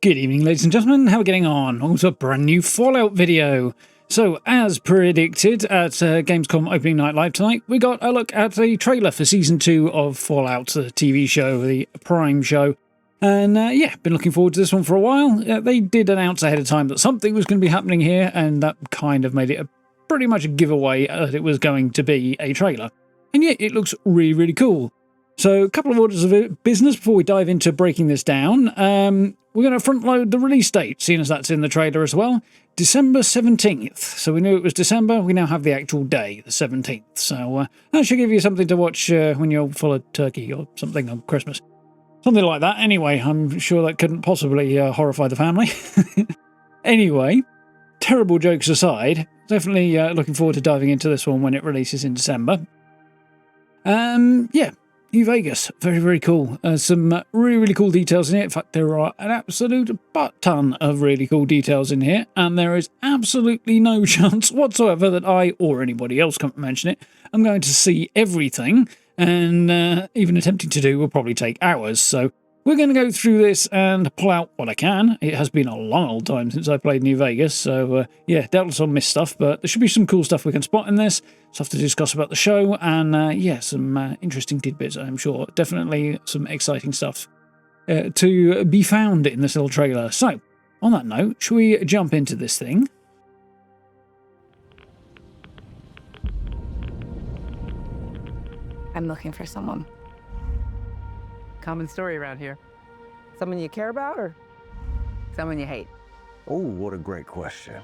Good evening, ladies and gentlemen. How are we getting on? On to a brand new Fallout video. So, as predicted at Gamescom opening night live tonight, we got a look at the trailer for Season 2 of Fallout, the TV show, the Prime show. And yeah, been looking forward to this one for a while. They did announce ahead of time that something was going to be happening here, and that kind of made it pretty much a giveaway that it was going to be a trailer. And yet, it looks really, really cool. So, a couple of orders of business before we dive into breaking this down. We're going to front load the release date, seeing as that's in the trailer as well. December 17th. So we knew it was December. We now have the actual day, the 17th. So that should give you something to watch when you're full of turkey or something on Christmas. Something like that. Anyway, I'm sure that couldn't possibly horrify the family. Anyway, terrible jokes aside, definitely looking forward to diving into this one when it releases in December. Yeah. New Vegas, very, very cool. Some really, really cool details in here. In fact, there are an absolute butt ton of really cool details in here, and there is absolutely no chance whatsoever that I or anybody else can mention it. I'm going to see everything, and even attempting to do will probably take hours. So we're going to go through this and pull out what I can. It has been a long old time since I played New Vegas, so yeah, doubtless I'll miss stuff, but there should be some cool stuff we can spot in this. Stuff to discuss about the show, and yeah, some interesting tidbits, I'm sure. Definitely some exciting stuff to be found in this little trailer. So, on that note, shall we jump into this thing? I'm looking for someone. Common story around here. Someone you care about, or Someone you hate. Oh, what a great question.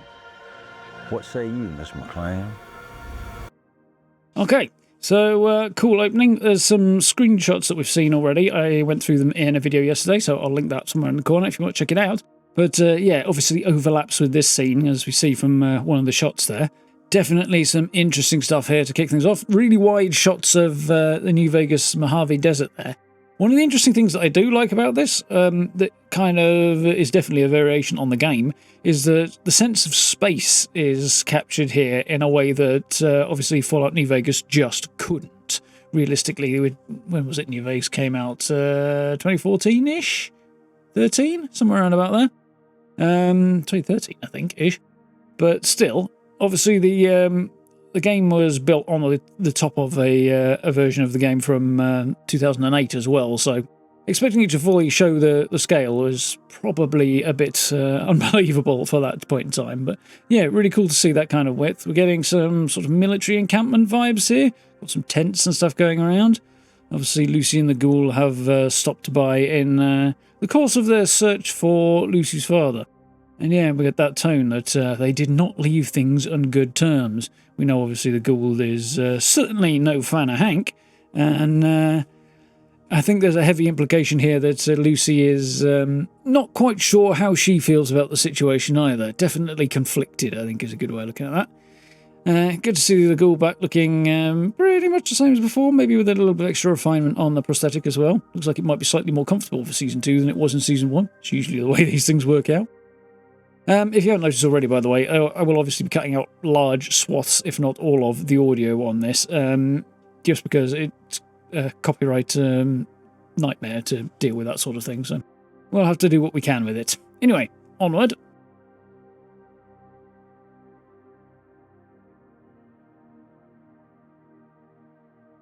What say you, Miss McClane? Okay, so cool opening. There's some screenshots that we've seen already. I went through them in a video yesterday, so I'll link that somewhere in the corner if you want to check it out. But yeah, obviously overlaps with this scene, as we see from one of the shots there. Definitely some interesting stuff here to kick things off. Really wide shots of the New Vegas Mojave Desert there. One of the interesting things that I do like about this, that kind of is definitely a variation on the game, is that the sense of space is captured here in a way that obviously Fallout New Vegas just couldn't. Realistically, when was it New Vegas came out? 2014-ish? 13? Somewhere around about there. 2013, I think, ish. But still, obviously the game was built on the top of a version of the game from 2008 as well, so expecting it to fully show the scale was probably a bit unbelievable for that point in time. But yeah, really cool to see that kind of width. We're getting some sort of military encampment vibes here. Got some tents and stuff going around. Obviously, Lucy and the Ghoul have stopped by in the course of their search for Lucy's father. And yeah, we get that tone that they did not leave things on good terms. We know, obviously, the Ghoul is certainly no fan of Hank. And I think there's a heavy implication here that Lucy is not quite sure how she feels about the situation either. Definitely conflicted, I think, is a good way of looking at that. Good to see the Ghoul back looking pretty much the same as before, maybe with a little bit extra refinement on the prosthetic as well. Looks like it might be slightly more comfortable for Season 2 than it was in Season 1. It's usually the way these things work out. If you haven't noticed already, by the way, I will obviously be cutting out large swaths, if not all of the audio on this, just because it's a copyright nightmare to deal with that sort of thing, so we'll have to do what we can with it. Anyway, onward.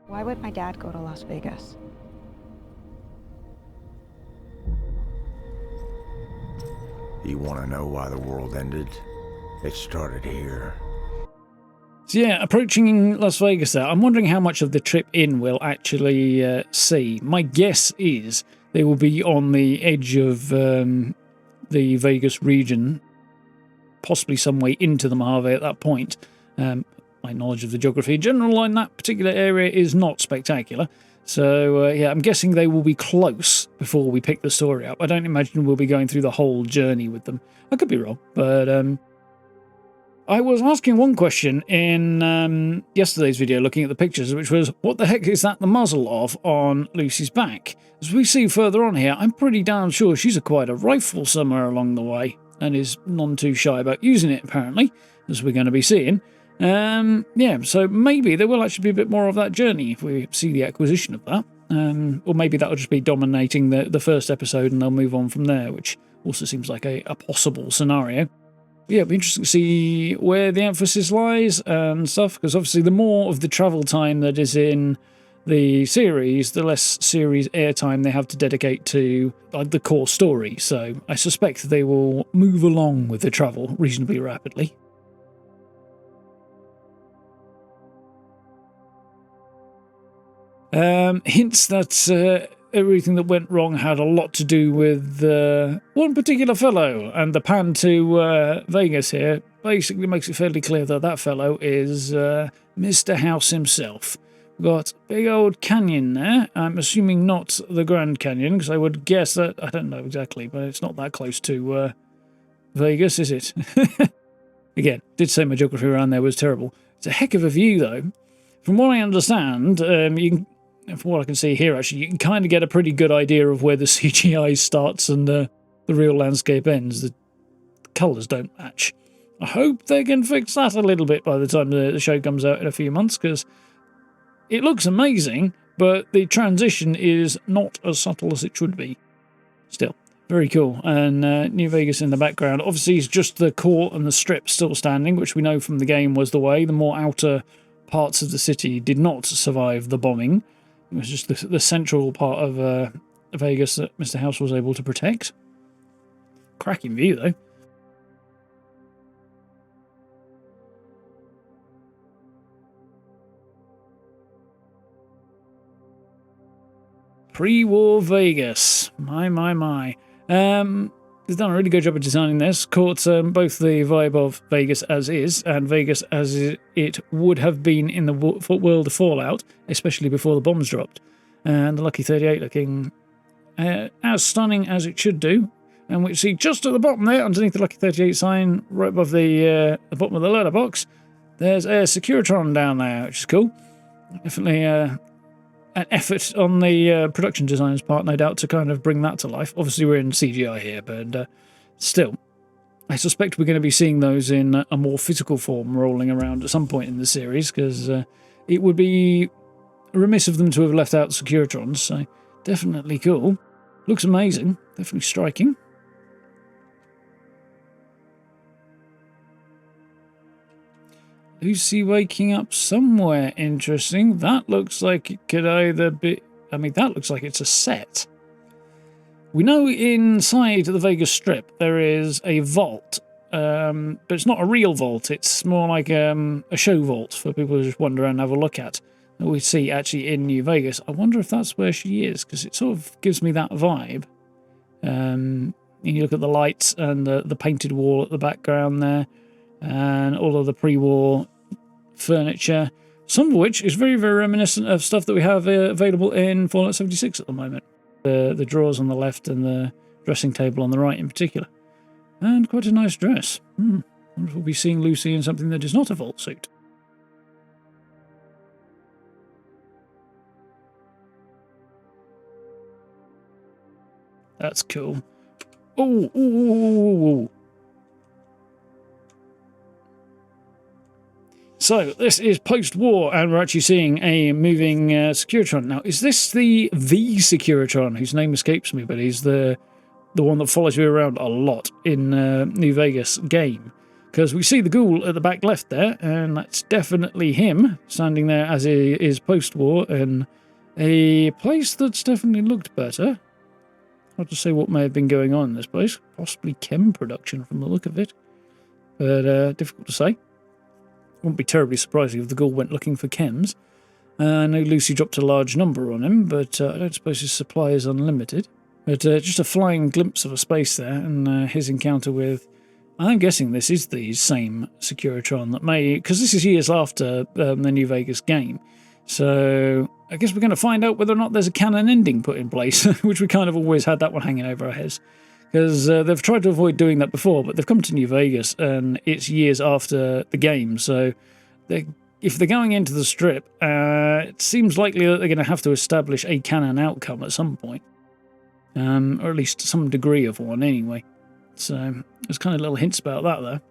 Why would my dad go to Las Vegas? You want to know why the world ended? It started here. So yeah, approaching Las Vegas there. I'm wondering how much of the trip in we'll actually see. My guess is they will be on the edge of the Vegas region, possibly some way into the Mojave at that point. My knowledge of the geography in general in that particular area is not spectacular. So, yeah, I'm guessing they will be close before we pick the story up. I don't imagine we'll be going through the whole journey with them. I could be wrong, but I was asking one question in yesterday's video looking at the pictures, which was, what the heck is that the muzzle of on Lucy's back? As we see further on here, I'm pretty damn sure she's acquired a rifle somewhere along the way and is none too shy about using it, apparently, as we're going to be seeing. Yeah, so maybe there will actually be a bit more of that journey if we see the acquisition of that. Or maybe that'll just be dominating the first episode and they'll move on from there, which Also seems like a possible scenario. Yeah, it'll be interesting to see where the emphasis lies and stuff, because obviously the more of the travel time that is in the series, the less series airtime they have to dedicate to like the core story. So I suspect they will move along with the travel reasonably rapidly. Hints that everything that went wrong had a lot to do with one particular fellow, and the pan to Vegas here basically makes it fairly clear that that fellow is Mr. House himself. We've got a big old canyon there. I'm assuming not the Grand Canyon, because I would guess that, I don't know exactly, but it's not that close to Vegas, is it? Again, did say my geography around there was terrible. It's a heck of a view, though. From what I understand, you can, from what I can see here, actually, you can kind of get a pretty good idea of where the CGI starts and the real landscape ends. The colours don't match. I hope they can fix that a little bit by the time the show comes out in a few months, because it looks amazing, but the transition is not as subtle as it should be. Still, very cool. And New Vegas in the background. Obviously, it's just the core and the strip still standing, which we know from the game was the way. The more outer parts of the city did not survive the bombing. It was just the central part of Vegas that Mr. House was able to protect. Cracking view, though. Pre-war Vegas. My. They've done a really good job of designing this. Caught both the vibe of Vegas as is, and Vegas as it would have been in the world of Fallout, especially before the bombs dropped. And the Lucky 38 looking as stunning as it should do. And we see just at the bottom there, underneath the Lucky 38 sign, right above the bottom of the letterbox, there's a Securitron down there, which is cool. Definitely an effort on the production designer's part, no doubt, to kind of bring that to life. Obviously, we're in CGI here, but still, I suspect we're going to be seeing those in a more physical form rolling around at some point in the series, because it would be remiss of them to have left out Securitrons, so definitely cool. Looks amazing, definitely striking. Lucy waking up somewhere interesting. That looks like it could either be... I mean, that looks like it's a set. We know inside the Vegas Strip there is a vault, but it's not a real vault. It's more like a show vault for people to just wander around and have a look at. That we see actually in New Vegas. I wonder if that's where she is, because it sort of gives me that vibe. You look at the lights and the painted wall at the background there, and all of the pre-war furniture, some of which is very, very reminiscent of stuff that we have available in Fallout 76 at the moment. The drawers on the left and the dressing table on the right in particular. And quite a nice dress. I wonder if we'll be seeing Lucy in something that is not a vault suit. That's cool. Ooh. So, this is post-war, and we're actually seeing a moving Securitron. Now, is this the Securitron, whose name escapes me, but he's the one that follows you around a lot in New Vegas game? Because we see the ghoul at the back left there, and that's definitely him, standing there as he is post-war, in a place that's definitely looked better. Hard to say what may have been going on in this place. Possibly chem production from the look of it. But difficult to say. Wouldn't be terribly surprising if the ghoul went looking for chems. I know Lucy dropped a large number on him, but I don't suppose his supply is unlimited. But just a flying glimpse of a space there, and his encounter with... I'm guessing this is the same Securitron that may... Because this is years after the New Vegas game. So I guess we're going to find out whether or not there's a canon ending put in place, which we kind of always had that one hanging over our heads. Because they've tried to avoid doing that before, but they've come to New Vegas, and it's years after the game. So if they're going into the Strip, it seems likely that they're going to have to establish a canon outcome at some point. Or at least some degree of one, anyway. So there's kind of little hints about that, there.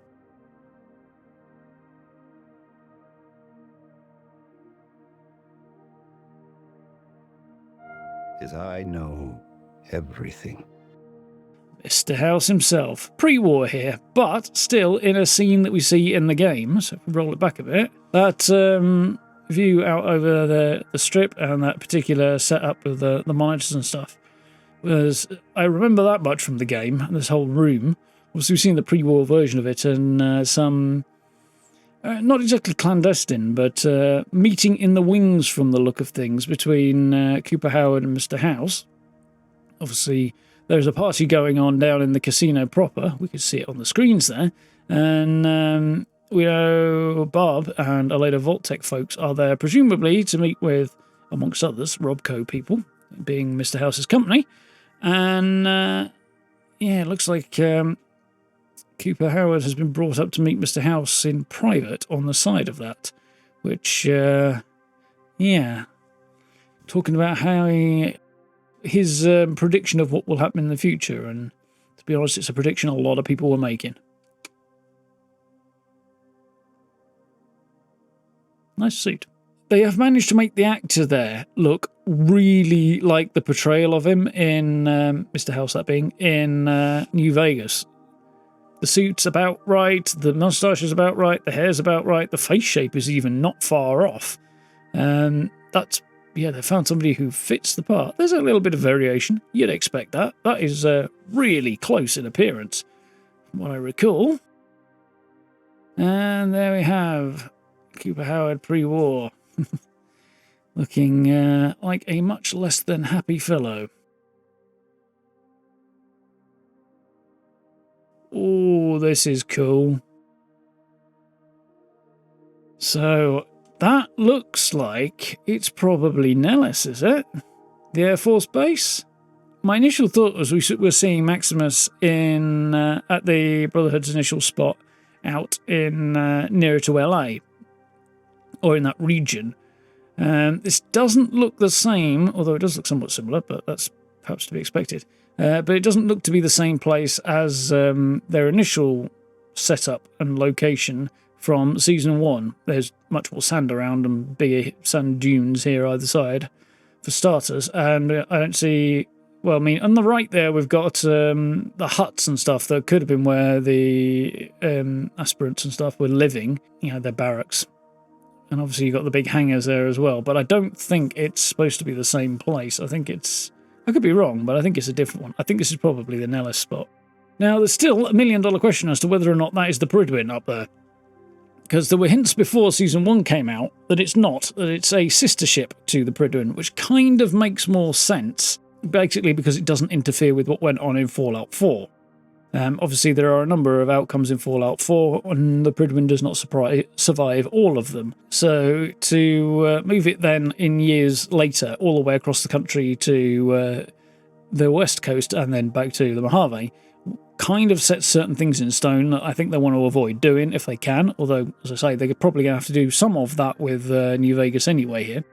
Because I know everything. Mr. House himself. Pre-war here, but still in a scene that we see in the game. So if we roll it back a bit, that view out over the strip and that particular setup of the monitors and stuff was, I remember that much from the game, this whole room. Obviously, we've seen the pre-war version of it and some, not exactly clandestine, but meeting in the wings from the look of things between Cooper Howard and Mr. House. Obviously, there's a party going on down in the casino proper. We could see it on the screens there. And we know Barb and a load of Vault-Tec folks are there, presumably to meet with, amongst others, Robco people, being Mr. House's company. And, yeah, it looks like Cooper Howard has been brought up to meet Mr. House in private on the side of that. Which, yeah, talking about how his prediction of what will happen in the future. And to be honest, it's a prediction a lot of people were making. Nice suit. They have managed to make the actor there look really like the portrayal of him in Mr. House, that being, in New Vegas. The suit's about right, the moustache is about right, the hair's about right, the face shape is even not far off. That's, yeah, they found somebody who fits the part. There's a little bit of variation. You'd expect that. That is really close in appearance, from what I recall. And there we have Cooper Howard pre-war. Looking like a much less than happy fellow. Oh, this is cool. So, that looks like it's probably Nellis, is it? The Air Force Base? My initial thought was we were seeing Maximus in at the Brotherhood's initial spot out in nearer to LA, or in that region. This doesn't look the same, although it does look somewhat similar, but that's perhaps to be expected. But it doesn't look to be the same place as their initial setup and location from Season 1. There's much more sand around and bigger sand dunes here either side, for starters. And I don't see... Well, I mean, on the right there, we've got the huts and stuff that could have been where the aspirants and stuff were living. You know, their barracks. And obviously you've got the big hangars there as well. But I don't think it's supposed to be the same place. I think it's... I could be wrong, but I think it's a different one. I think this is probably the Nellis spot. Now, there's still $1 million question as to whether or not that is the Prydwen up there. Because there were hints before Season 1 came out that it's not, that it's a sister ship to the Prydwen, which kind of makes more sense, basically because it doesn't interfere with what went on in Fallout 4. Obviously, there are a number of outcomes in Fallout 4, and the Prydwen does not survive all of them. So to move it then in years later, all the way across the country to the west coast and then back to the Mojave, kind of sets certain things in stone that I think they want to avoid doing if they can. Although, as I say, they're probably going to have to do some of that with New Vegas anyway here.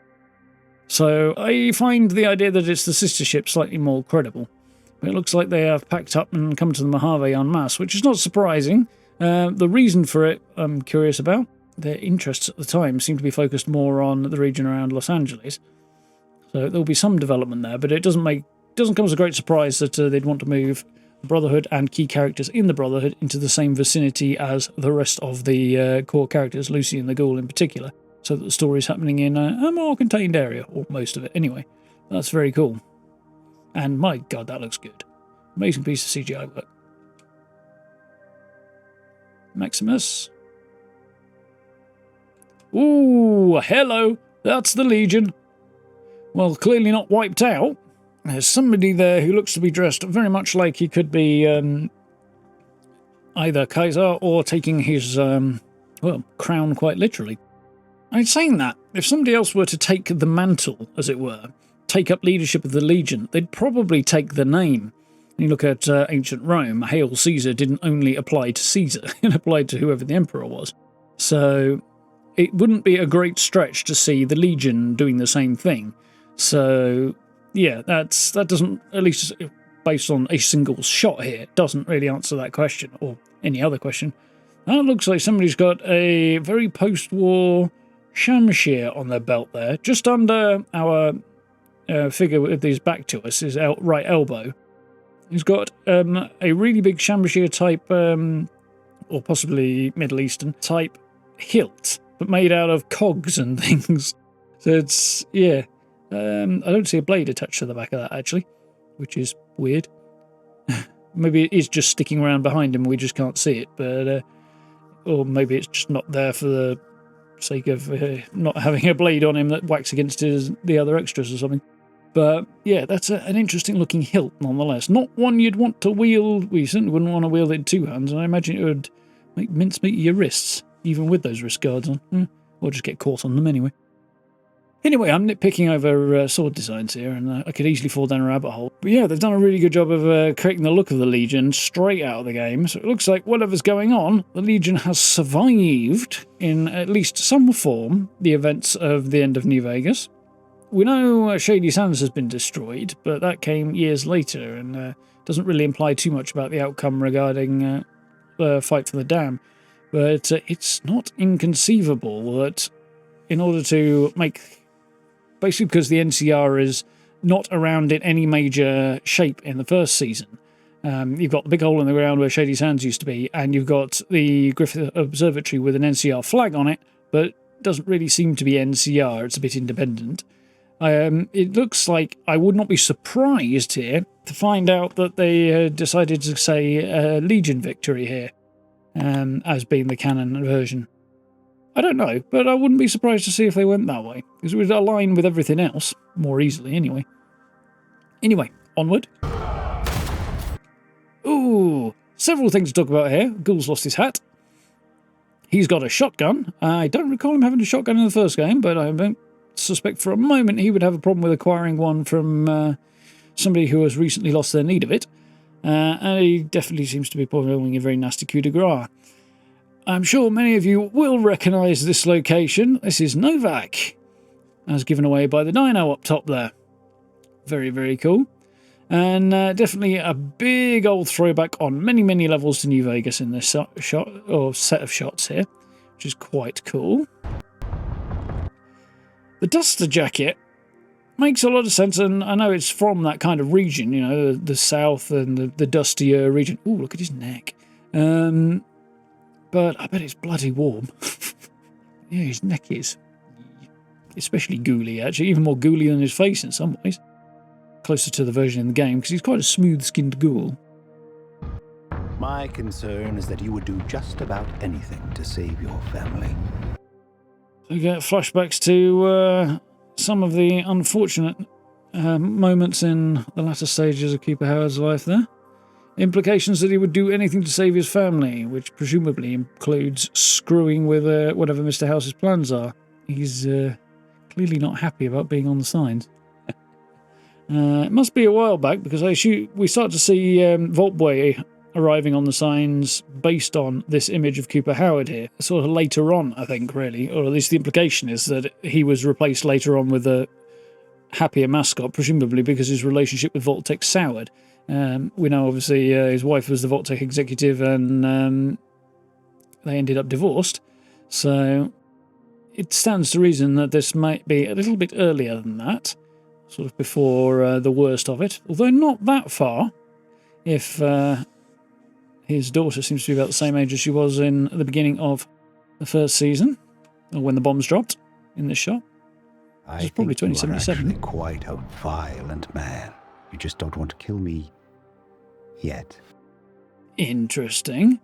So I find the idea that it's the sister ship slightly more credible. It looks like they have packed up and come to the Mojave en masse, which is not surprising. The reason for it, I'm curious about. Their interests at the time seem to be focused more on the region around Los Angeles. So there'll be some development there, but it doesn't come as a great surprise that they'd want to move the Brotherhood and key characters in the Brotherhood into the same vicinity as the rest of the core characters, Lucy and the Ghoul in particular, so that the story's happening in a more contained area, or most of it anyway. That's very cool. And my god, that looks good. Amazing piece of CGI work. Maximus. Ooh, hello. That's the Legion. Well, clearly not wiped out. There's somebody there who looks to be dressed very much like he could be either Kaiser or taking his, well, crown quite literally. I'm saying that, if somebody else were to take the mantle, as it were, take up leadership of the Legion, they'd probably take the name. When you look at ancient Rome, Hail Caesar didn't only apply to Caesar, it applied to whoever the emperor was. So it wouldn't be a great stretch to see the Legion doing the same thing. So yeah, that doesn't, at least based on a single shot here, doesn't really answer that question, or any other question. That looks like somebody's got a very post-war shamshir on their belt there, just under our figure with his back to us, his right elbow. He's got a really big Shambashir type, or possibly Middle Eastern type hilt, but made out of cogs and things. So it's, yeah. I don't see a blade attached to the back of that, actually, which is weird. Maybe it is just sticking around behind him, we just can't see it, but or maybe it's just not there for the sake of not having a blade on him that whacks against the other extras or something. But yeah, that's an interesting looking hilt nonetheless. Not one you'd want to wield. We certainly wouldn't want to wield it in two hands, and I imagine it would make mincemeat of your wrists, even with those wrist guards on. Or just get caught on them anyway. Anyway, I'm nitpicking over sword designs here, and I could easily fall down a rabbit hole. But yeah, they've done a really good job of creating the look of the Legion straight out of the game. So it looks like whatever's going on, the Legion has survived, in at least some form, the events of the end of New Vegas. We know Shady Sands has been destroyed, but that came years later, and doesn't really imply too much about the outcome regarding the fight for the dam. But it's not inconceivable that in order to make... Basically because the NCR is not around in any major shape in the first season. You've got the big hole in the ground where Shady Sands used to be, and you've got the Griffith Observatory with an NCR flag on it, but doesn't really seem to be NCR. It's a bit independent. It looks like I would not be surprised here to find out that they decided to say Legion victory here as being the canon version. I don't know, but I wouldn't be surprised to see if they went that way, because it would align with everything else more easily anyway. Anyway, onward. Ooh, several things to talk about here. Ghoul's lost his hat. He's got a shotgun. I don't recall him having a shotgun in the first game, but I don't suspect for a moment he would have a problem with acquiring one from somebody who has recently lost their need of it. And he definitely seems to be performing a very nasty coup de grace. I'm sure many of you will recognise this location. This is Novac, as given away by the dino up top there. Very, very cool. And definitely a big old throwback on many, many levels to New Vegas in this shot, or set of shots here, which is quite cool. The duster jacket makes a lot of sense, and I know it's from that kind of region, you know, the south and the dustier region. Ooh, look at his neck. But I bet it's bloody warm. Yeah, his neck is especially ghouly, actually. Even more ghouly than his face in some ways. Closer to the version in the game, because he's quite a smooth-skinned ghoul. My concern is that you would do just about anything to save your family. So we get flashbacks to some of the unfortunate moments in the latter stages of Cooper Howard's life there. Implications that he would do anything to save his family, which presumably includes screwing with whatever Mr. House's plans are. He's clearly not happy about being on the signs. It must be a while back, because we start to see Vault-Tec arriving on the signs based on this image of Cooper Howard here. Sort of later on, I think, really. Or at least the implication is that he was replaced later on with a happier mascot, presumably because his relationship with Vault-Tec soured. We know, obviously, his wife was the Vault-Tec executive, and they ended up divorced. So it stands to reason that this might be a little bit earlier than that, sort of before the worst of it. Although not that far, if his daughter seems to be about the same age as she was in the beginning of the first season, or when the bombs dropped in this shot. I think probably 2077. You are actually quite a violent man. You just don't want to kill me yet. Interesting.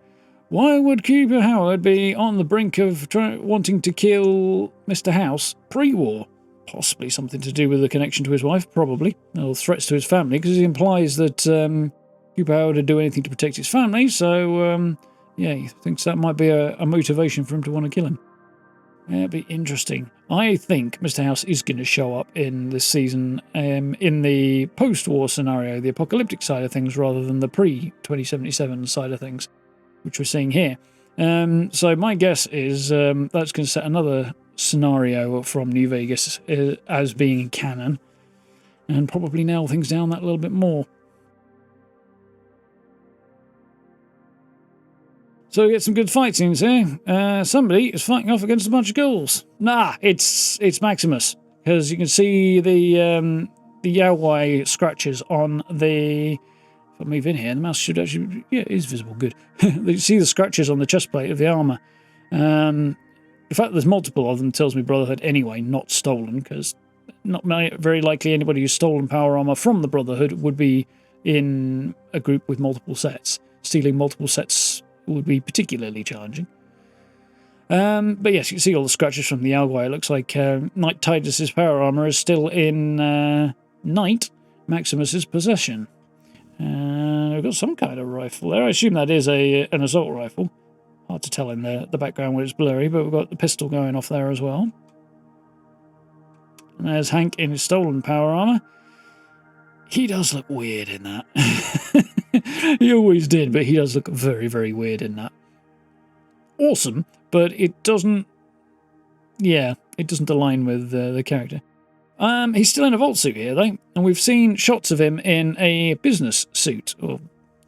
Why would Cooper Howard be on the brink of wanting to kill Mr. House pre-war? Possibly something to do with the connection to his wife, probably. Or threats to his family, because he implies that Cooper Howard would do anything to protect his family, so yeah, he thinks that might be a motivation for him to want to kill him. Yeah, it'd be interesting. I think Mr. House is going to show up in this season in the post-war scenario, the apocalyptic side of things, rather than the pre-2077 side of things, which we're seeing here. So my guess is that's going to set another scenario from New Vegas as being canon, and probably nail things down that little bit more. So we get some good fight scenes here. Somebody is fighting off against a bunch of ghouls. Nah, it's Maximus, because you can see the Yowai scratches on the If I move in here, the mouse should actually... Yeah, it is visible. Good. You see the scratches on the chest plate of the armour. The fact that there's multiple of them tells me Brotherhood anyway, not stolen, because not very likely anybody who's stolen power armour from the Brotherhood would be in a group with multiple sets. Stealing multiple sets would be particularly challenging. But yes, you can see all the scratches from the Algui. It looks like Knight Tidus's power armour is still in Knight Maximus's possession. We've got some kind of rifle there. I assume that is an assault rifle. Hard to tell in the background where it's blurry, but we've got the pistol going off there as well. And there's Hank in his stolen power armour. He does look weird in that. He always did, but he does look very, very weird in that. Awesome, but it doesn't... Yeah, it doesn't align with the character. He's still in a vault suit here, though, and we've seen shots of him in a business suit, or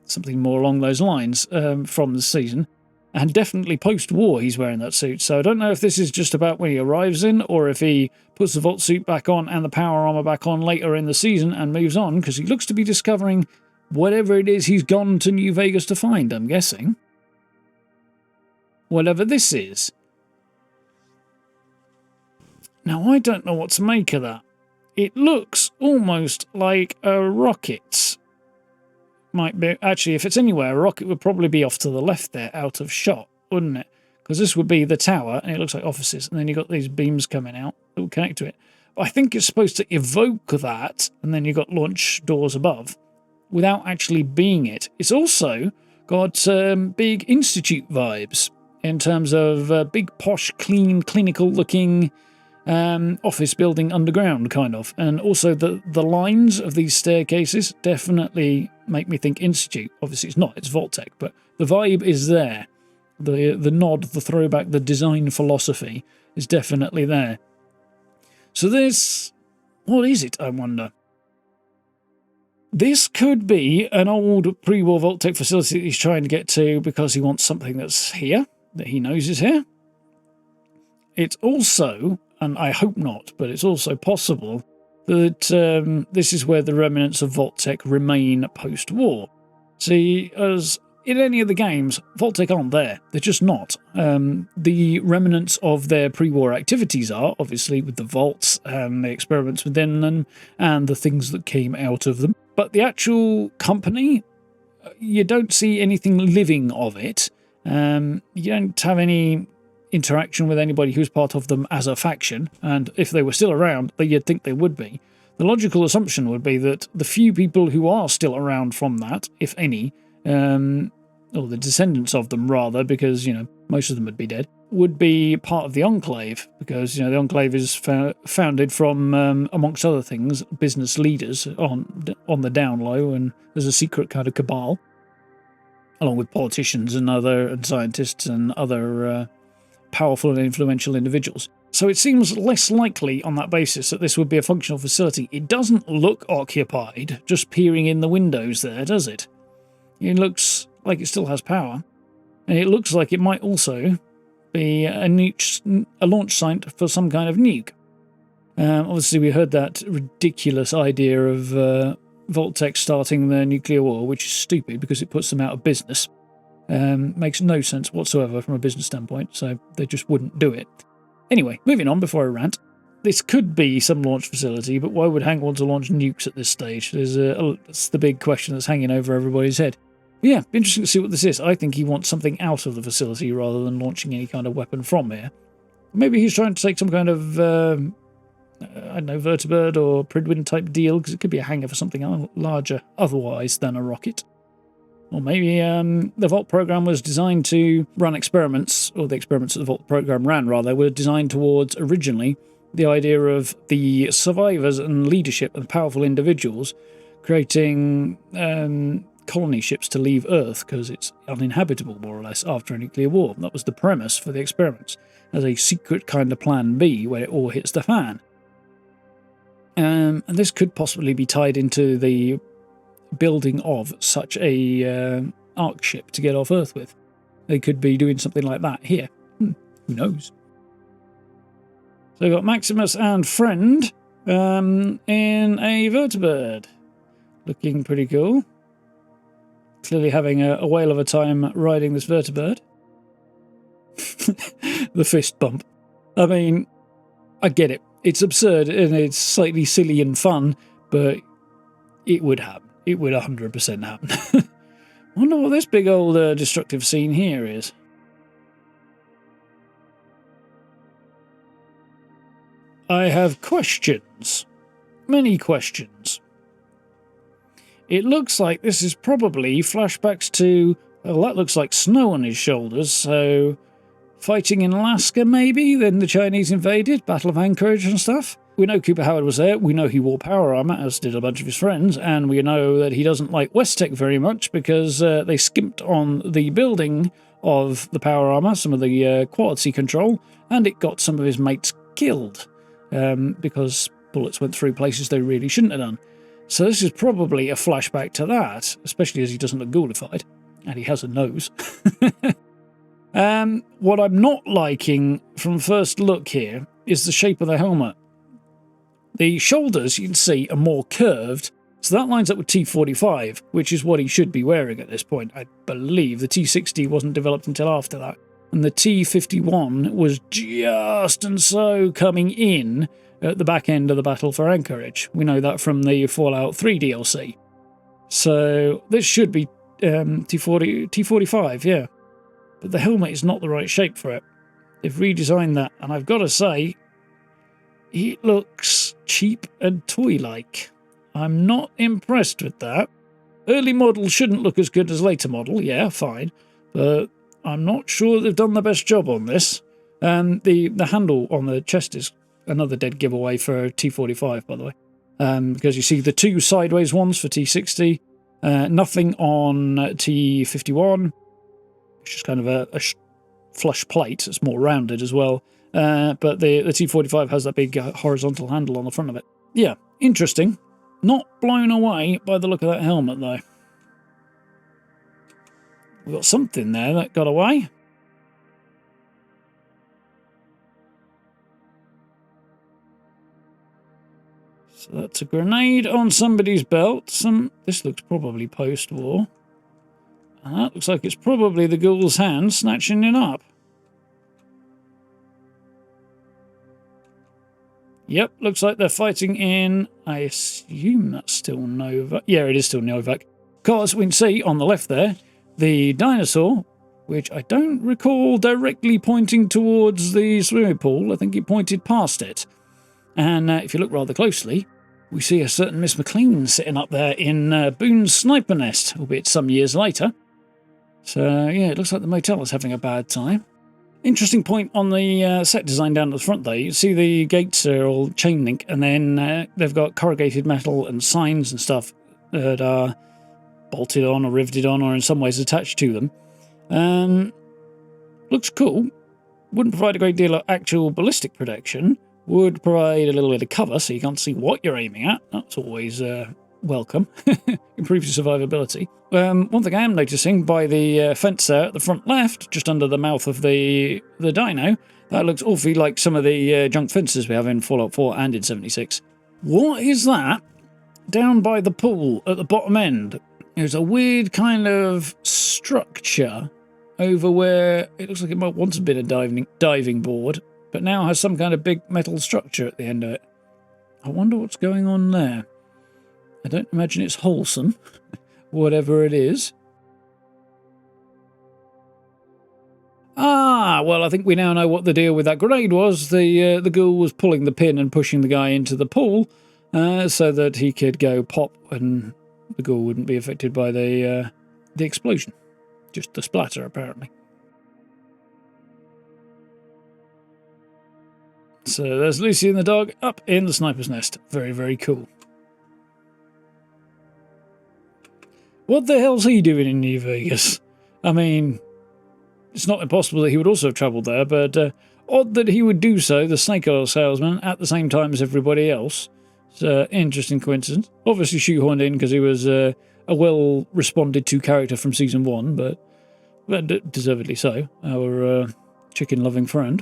something more along those lines, from the season. And definitely post-war he's wearing that suit, so I don't know if this is just about when he arrives in, or if he puts the vault suit back on and the power armor back on later in the season and moves on, because he looks to be discovering whatever it is he's gone to New Vegas to find, I'm guessing. Whatever this is. Now, I don't know what to make of that. It looks almost like a rocket. Might be, actually, if it's anywhere, a rocket would probably be off to the left there, out of shot, wouldn't it? Because this would be the tower, and it looks like offices, and then you've got these beams coming out that will connect to it. But I think it's supposed to evoke that, and then you've got launch doors above, without actually being it. It's also got big Institute vibes, in terms of big, posh, clean, clinical-looking office building underground, kind of. And also the lines of these staircases definitely make me think Institute. Obviously it's not, it's Vault-Tec, but the vibe is there. The nod, the throwback, the design philosophy is definitely there. So this... what is it, I wonder? This could be an old pre-war Vault-Tec facility that he's trying to get to because he wants something that's here, that he knows is here. It's also, and I hope not, but it's also possible that this is where the remnants of Vault-Tec remain post-war. See, as in any of the games, Vault-Tec aren't there. They're just not. The remnants of their pre-war activities are, obviously, with the vaults and the experiments within them and the things that came out of them. But the actual company, you don't see anything living of it. You don't have any interaction with anybody who's part of them as a faction, and if they were still around, you'd think they would be. The logical assumption would be that the few people who are still around from that, if any, or the descendants of them rather, because, you know, most of them would be dead, would be part of the Enclave, because, you know, the Enclave is founded from, amongst other things, business leaders on the down low, and there's a secret kind of cabal, along with politicians and scientists and other powerful and influential individuals. So it seems less likely on that basis that this would be a functional facility. It doesn't look occupied, just peering in the windows there, does it? It looks like it still has power. And it looks like it might also be a launch site for some kind of nuke. Obviously, we heard that ridiculous idea of Vault-Tec starting the nuclear war, which is stupid because it puts them out of business. Makes no sense whatsoever from a business standpoint, so they just wouldn't do it. Anyway, moving on before I rant. This could be some launch facility, but why would Hank want to launch nukes at this stage? That's the big question that's hanging over everybody's head. But yeah, interesting to see what this is. I think he wants something out of the facility rather than launching any kind of weapon from here. Maybe he's trying to take some kind of, I don't know, vertibird or Pridwin type deal, because it could be a hangar for something larger otherwise than a rocket. Or maybe the Vault program was designed to run experiments, or the experiments that the Vault program ran, rather, were designed towards, originally, the idea of the survivors and leadership and powerful individuals creating colony ships to leave Earth, because it's uninhabitable, more or less, after a nuclear war. That was the premise for the experiments, as a secret kind of plan B, where it all hits the fan. And this could possibly be tied into the building of such a arc ship to get off Earth with. They could be doing something like that here. Who knows? So we've got Maximus and Friend in a vertibird. Looking pretty cool. clearly having a whale of a time riding this vertibird. The fist bump. I mean, I get it. It's absurd and it's slightly silly and fun, but it would happen. It would 100% happen. Wonder what this big old destructive scene here is. I have questions. Many questions. It looks like this is probably flashbacks to... Well, that looks like snow on his shoulders, so... Fighting in Alaska, maybe? Then the Chinese invaded? Battle of Anchorage and stuff? We know Cooper Howard was there. We know he wore power armor, as did a bunch of his friends. And we know that he doesn't like West-Tec very much because they skimped on the building of the power armor, some of the quality control, and it got some of his mates killed because bullets went through places they really shouldn't have done. So this is probably a flashback to that, especially as he doesn't look ghoulified. And he has a nose. What I'm not liking from first look here is the shape of the helmet. The shoulders, you can see, are more curved, so that lines up with T-45, which is what he should be wearing at this point. I believe the T-60 wasn't developed until after that. And the T-51 was just and so coming in at the back end of the battle for Anchorage. We know that from the Fallout 3 DLC. So this should be T-45, yeah. But the helmet is not the right shape for it. They've redesigned that, and I've got to say, it looks cheap and toy-like. I'm not impressed with that. Early model shouldn't look as good as later model, yeah, fine. But I'm not sure they've done the best job on this. The handle on the chest is another dead giveaway for T-45, by the way. Because you see the two sideways ones for T-60, nothing on T-51, which is kind of a flush plate. It's more rounded as well. But the T-45 has that big horizontal handle on the front of it. Yeah, interesting. Not blown away by the look of that helmet, though. We've got something there that got away. So that's a grenade on somebody's belt. This looks probably post-war. And that looks like it's probably the ghoul's hand snatching it up. Yep, looks like they're fighting in... I assume that's still Novac. Yeah, it is still Novac. Because we can see on the left there, the dinosaur, which I don't recall directly pointing towards the swimming pool. I think it pointed past it. And if you look rather closely, we see a certain Miss McLean sitting up there in Boone's sniper nest, albeit some years later. So, yeah, it looks like the motel is having a bad time. Interesting point on the set design down at the front there. You see the gates are all chain link, and then they've got corrugated metal and signs and stuff that are bolted on or riveted on or in some ways attached to them. Looks cool. Wouldn't provide a great deal of actual ballistic protection. Would provide a little bit of cover so you can't see what you're aiming at. That's always welcome. Improves your survivability. One thing I am noticing by the fence there at the front left, just under the mouth of the dino, that looks awfully like some of the junk fences we have in Fallout 4 and in 76. What is that down by the pool at the bottom end? There's a weird kind of structure over where it looks like it might once have been a diving board, but now has some kind of big metal structure at the end of it. I wonder what's going on there. I don't imagine it's wholesome, whatever it is. Ah, well, I think we now know what the deal with that grenade was. The ghoul was pulling the pin and pushing the guy into the pool so that he could go pop and the ghoul wouldn't be affected by the explosion. Just the splatter, apparently. So there's Lucy and the dog up in the sniper's nest. Very, very cool. What the hell's he doing in New Vegas? I mean, it's not impossible that he would also have travelled there, but odd that he would do so, the snake oil salesman, at the same time as everybody else. It's an interesting coincidence. Obviously shoehorned in because he was a well-responded-to character from Season 1, but deservedly so. Our chicken-loving friend.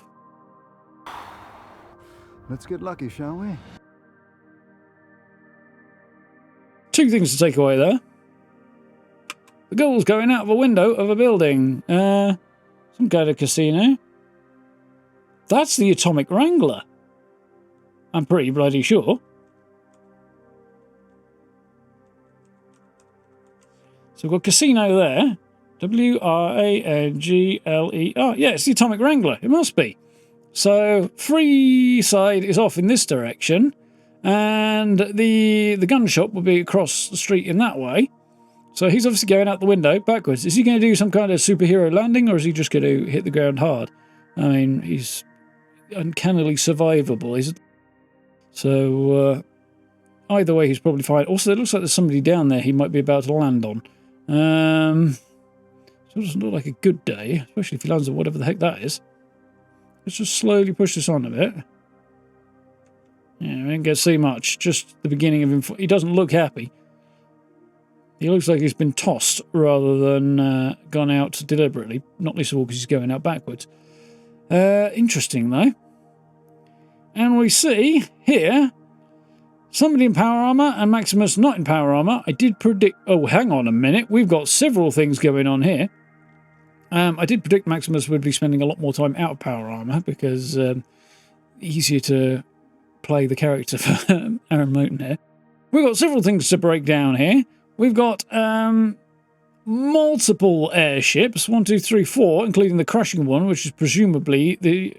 Let's get lucky, shall we? Two things to take away there. The ghoul's going out of a window of a building. Some kind of casino. That's the Atomic Wrangler. I'm pretty bloody sure. So we've got casino there. W-R-A-N-G-L-E-R. Yeah, it's the Atomic Wrangler. It must be. So free side is off in this direction. And the gun shop will be across the street in that way. So he's obviously going out the window backwards. Is he going to do some kind of superhero landing, or is he just going to hit the ground hard? I mean, he's uncannily survivable, isn't he? So either way, he's probably fine. Also, it looks like there's somebody down there he might be about to land on. So it doesn't look like a good day, especially if he lands on whatever the heck that is. Let's just slowly push this on a bit. Yeah, we didn't get to see much. Just the beginning of him. He doesn't look happy. He looks like he's been tossed rather than gone out deliberately. Not least of all because he's going out backwards. Interesting, though. And we see here somebody in power armor and Maximus not in power armor. I did predict... Oh, hang on a minute. We've got several things going on here. I did predict Maximus would be spending a lot more time out of power armor because easier to play the character for Aaron Moten here. We've got several things to break down here. We've got multiple airships, 1, 2, 3, 4, including the crashing one, which is presumably the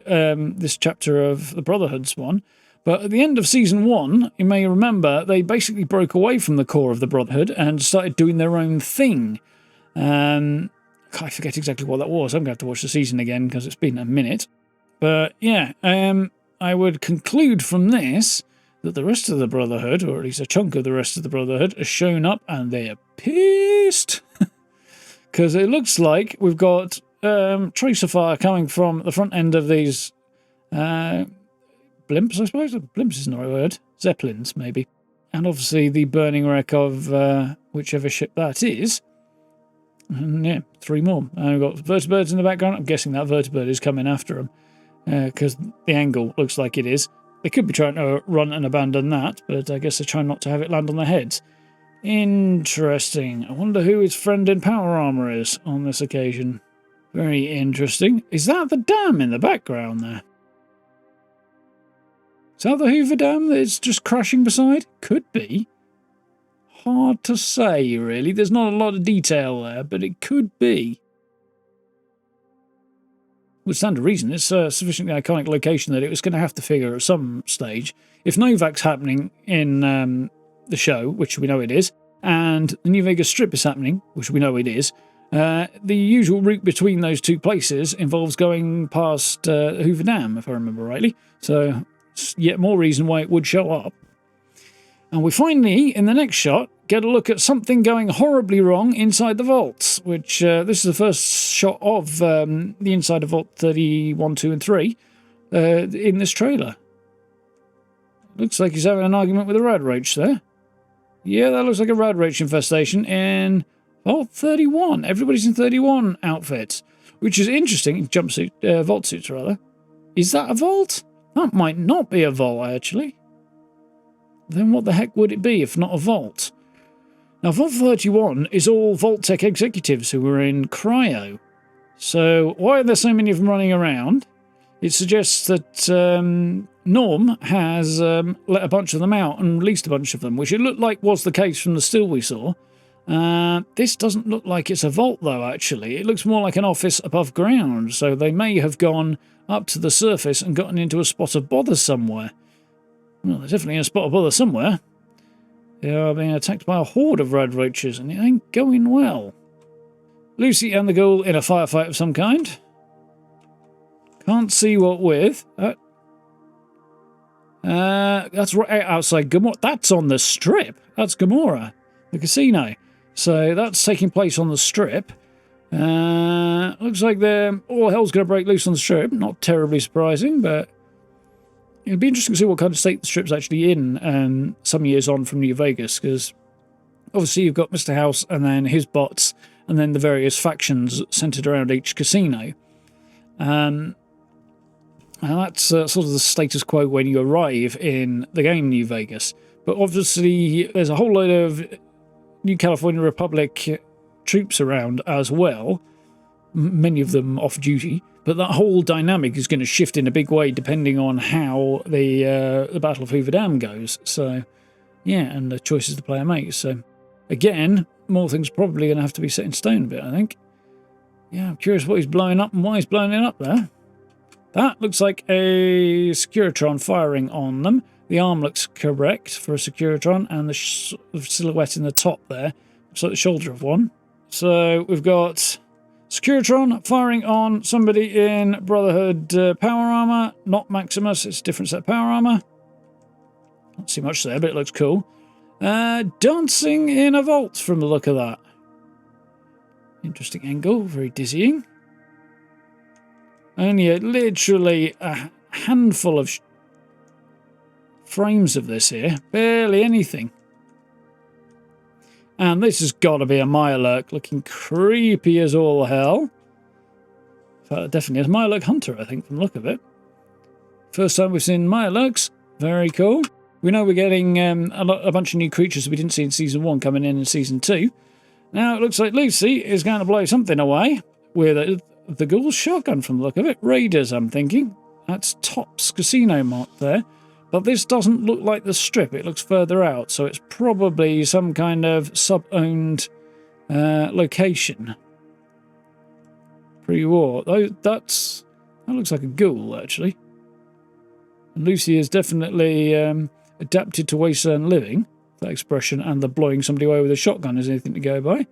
this chapter of the Brotherhood's one. But at the end of Season 1, you may remember, they basically broke away from the core of the Brotherhood and started doing their own thing. I forget exactly what that was. I'm going to have to watch the season again because it's been a minute. But yeah, I would conclude from this that the rest of the Brotherhood, or at least a chunk of the rest of the Brotherhood, has shown up and they are pissed. Because it looks like we've got tracer fire coming from the front end of these blimps, I suppose. Blimps isn't the right word. Zeppelins, maybe. And obviously the burning wreck of whichever ship that is. And yeah, 3 more. And we've got vertibirds in the background. I'm guessing that vertibird is coming after them. Because the angle looks like it is. They could be trying to run and abandon that, but I guess they're trying not to have it land on their heads. Interesting. I wonder who his friend in power armor is on this occasion. Very interesting. Is that the dam in the background there? Is that the Hoover Dam that it's just crashing beside? Could be. Hard to say, really. There's not a lot of detail there, but it could be. Would stand to reason. It's a sufficiently iconic location that it was going to have to figure at some stage. If Novac's happening in the show, which we know it is, and the New Vegas Strip is happening, which we know it is, the usual route between those two places involves going past Hoover Dam, if I remember rightly. So, it's yet more reason why it would show up. And we finally, in the next shot, get a look at something going horribly wrong inside the vaults, which this is the first shot of the inside of Vault 31, 2, and 3 in this trailer. Looks like he's having an argument with a rad roach there. Yeah, that looks like a rad roach infestation in Vault 31. Everybody's in 31 outfits, which is interesting. Jumpsuit, vault suits rather. Is that a vault? That might not be a vault, actually. Then what the heck would it be if not a vault? Now, Vault 31 is all Vault-Tec executives who were in cryo. So why are there so many of them running around? It suggests that Norm has let a bunch of them out and released a bunch of them, which it looked like was the case from the still we saw. This doesn't look like it's a vault, though, actually. It looks more like an office above ground, so they may have gone up to the surface and gotten into a spot of bother somewhere. Well, they're definitely in a spot of bother somewhere. They are being attacked by a horde of rad roaches, and it ain't going well. Lucy and the ghoul in a firefight of some kind. Can't see what with. That's right outside Gamora. That's on the Strip. That's Gamora, the casino. So that's taking place on the Strip. Looks like all hell's going to break loose on the Strip. Not terribly surprising, but it'd be interesting to see what kind of state the Strip's actually in some years on from New Vegas, because obviously you've got Mr. House and then his bots and then the various factions centered around each casino. And that's sort of the status quo when you arrive in the game New Vegas. But obviously there's a whole load of New California Republic troops around as well, many of them off duty, but that whole dynamic is going to shift in a big way depending on how the Battle of Hoover Dam goes. So, yeah, and the choices the player makes. So, again, more things probably going to have to be set in stone a bit, I think. Yeah, I'm curious what he's blowing up and why he's blowing it up there. That looks like a Securitron firing on them. The arm looks correct for a Securitron, and the silhouette in the top there looks like the shoulder of one. So we've got Securitron firing on somebody in Brotherhood power armor, not Maximus, it's a different set of power armor. Not see much there, but it looks cool. Dancing in a vault from the look of that. Interesting angle, very dizzying. Only literally a handful of frames of this here, barely anything. And this has got to be a Mirelurk, looking creepy as all hell. Definitely a Mirelurk Hunter, I think, from the look of it. First time we've seen Mirelurks, very cool. We know we're getting a bunch of new creatures that we didn't see in Season 1 coming in Season 2. Now it looks like Lucy is going to blow something away with the Ghoul's shotgun from the look of it. Raiders, I'm thinking. That's Top's casino mark there. But this doesn't look like the strip. It looks further out. So it's probably some kind of sub-owned location. Pre-war. That looks like a ghoul, actually. And Lucy is definitely adapted to Wasteland living. That expression, and the blowing somebody away with a shotgun is anything to go by.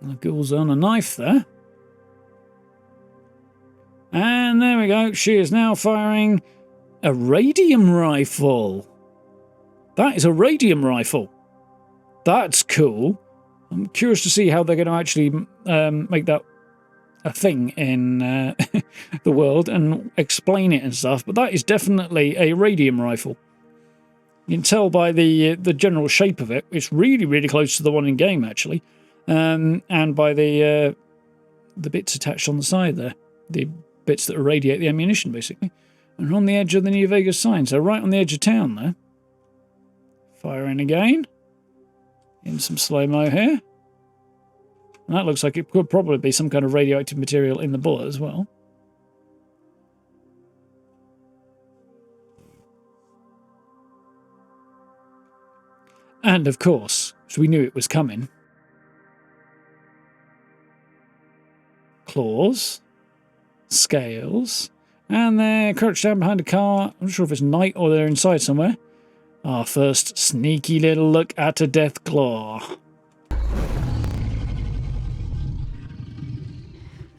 And the ghoul's on a knife there. And there we go. She is now firing a radium rifle. That is a radium rifle. That's cool. I'm curious to see how they're going to actually make that a thing in the world and explain it and stuff. But that is definitely a radium rifle. You can tell by the general shape of it. It's really, really close to the one in game, actually. And by the bits attached on the side there. The bits that irradiate the ammunition, basically. And on the edge of the New Vegas sign. So right on the edge of town there. Firing again. In some slow-mo here. And that looks like it could probably be some kind of radioactive material in the bullet as well. And of course, as we knew it was coming, claws, scales, and they're crouched down behind a car. I'm not sure if it's night or they're inside somewhere. Our first sneaky little look at a Deathclaw.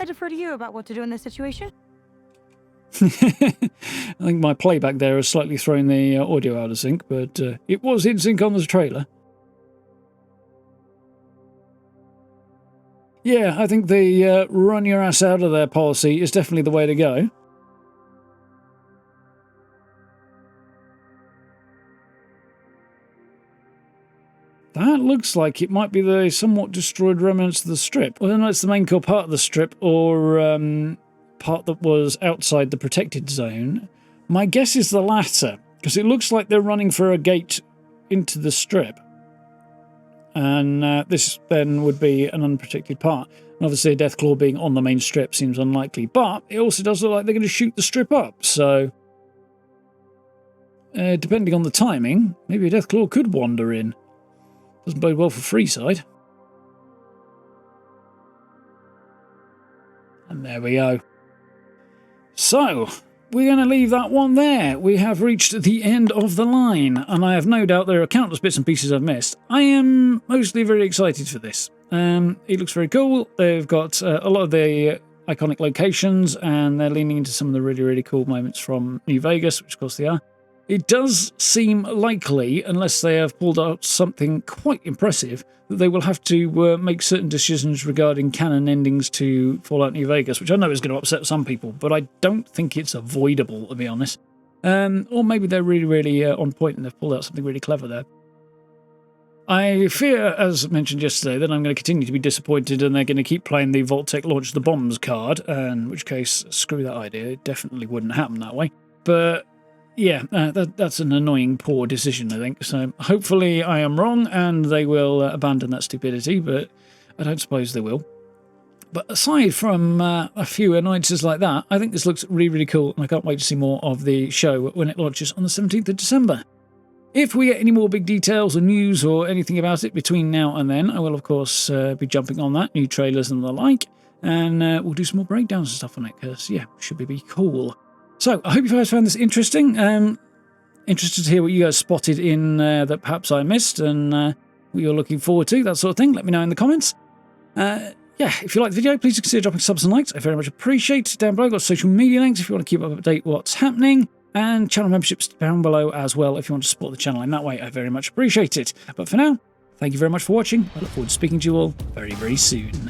I defer to you about what to do in this situation. I think my playback there has slightly thrown the audio out of sync, but it was in sync on the trailer. Yeah, I think the run your ass out of there policy is definitely the way to go. That looks like it might be the somewhat destroyed remnants of the strip. Whether or not it's the main core part of the strip or part that was outside the protected zone. My guess is the latter, because it looks like they're running for a gate into the strip. And this then would be an unprotected part. And obviously a Deathclaw being on the main strip seems unlikely, but it also does look like they're going to shoot the strip up, so depending on the timing, maybe a Deathclaw could wander in. Doesn't bode well for Freeside. And there we go. So, we're going to leave that one there. We have reached the end of the line, and I have no doubt there are countless bits and pieces I've missed. I am mostly very excited for this. It looks very cool. They've got a lot of the iconic locations, and they're leaning into some of the really, really cool moments from New Vegas, which of course they are. It does seem likely, unless they have pulled out something quite impressive, that they will have to make certain decisions regarding canon endings to Fallout New Vegas, which I know is going to upset some people, but I don't think it's avoidable, to be honest. Or maybe they're really, really on point and they've pulled out something really clever there. I fear, as mentioned yesterday, that I'm going to continue to be disappointed and they're going to keep playing the Vault-Tec launch the bombs card, in which case, screw that idea. It definitely wouldn't happen that way. But yeah, that's an annoying, poor decision, I think. So hopefully I am wrong and they will abandon that stupidity, but I don't suppose they will. But aside from a few annoyances like that, I think this looks really, really cool, and I can't wait to see more of the show when it launches on the 17th of December. If we get any more big details or news or anything about it between now and then, I will, of course, be jumping on that, new trailers and the like, and we'll do some more breakdowns and stuff on it, because, yeah, should be cool. So, I hope you guys found this interesting. Interested to hear what you guys spotted in that perhaps I missed, and what you're looking forward to, that sort of thing. Let me know in the comments. Yeah, if you like the video, please consider dropping subs and likes. I very much appreciate it. Down below, I've got social media links if you want to keep up to date what's happening, and channel memberships down below as well if you want to support the channel in that way. I very much appreciate it. But for now, thank you very much for watching. I look forward to speaking to you all very, very soon.